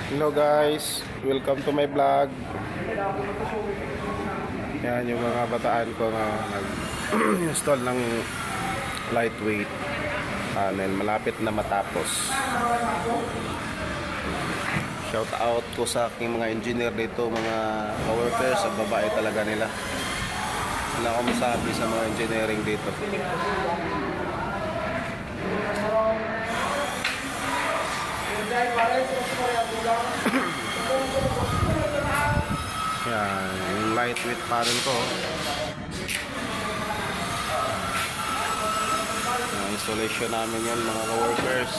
Hello guys, welcome to my vlog. Yan yung mga bataan ko na nag-install ng lightweight panel. Malapit na matapos. Shout out ko sa aking mga engineer dito, mga workers. Ang babae talaga nila. Wala akong masabi sa mga engineering dito. Yan, yung lightweight panel ko. Yung installation namin yan mga ka-workers.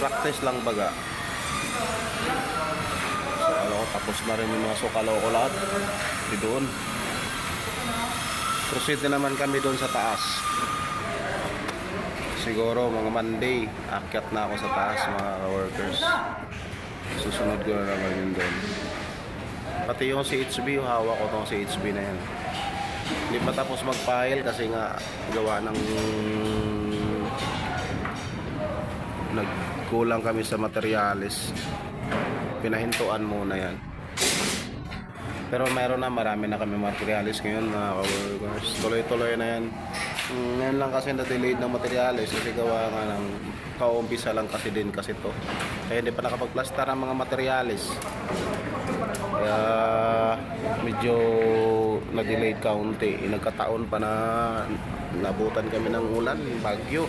Practice lang baga. So alam ko tapos na rin yung mga sukalo ko lahat. Di doon. Proceed na naman kami doon sa taas. Siguro mga Monday akyat na ako sa taas mga ka-workers. Susunod ko na naman yun doon. Pati yung CHB, hawak ko tong CHB na yan. Hindi pa tapos mag-file kasi nga gawa ng nagkulang kami sa materialis. Pinahintuan muna yan. Pero mayroon na, marami na kami materialis ngayon mga ka-workers. Tuloy-tuloy na yan. Ngayon lang kasi na-delayed ng materialis kasi gawa nga ng kaumpisa lang kasi din kasi to. Kaya hindi pa nakapagplastar ang mga materialis. Kaya medyo na-delayed kaunti. Nagkataon pa na nabutan kami ng ulan, bagyo.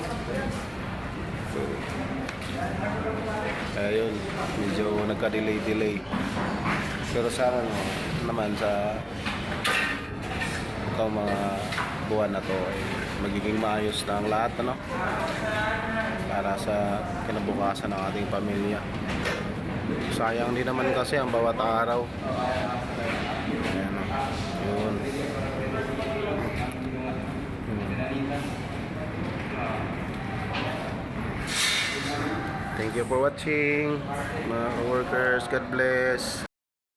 Kaya yun, medyo nagka-delay. Pero sana naman sa itong mga buwan na to ay magiging maayos na ang lahat, ano? Para sa kinabukasan ng ating pamilya. Sayang din naman kasi ang bawat araw. Ayan, yun. Thank you for watching mga workers. God bless.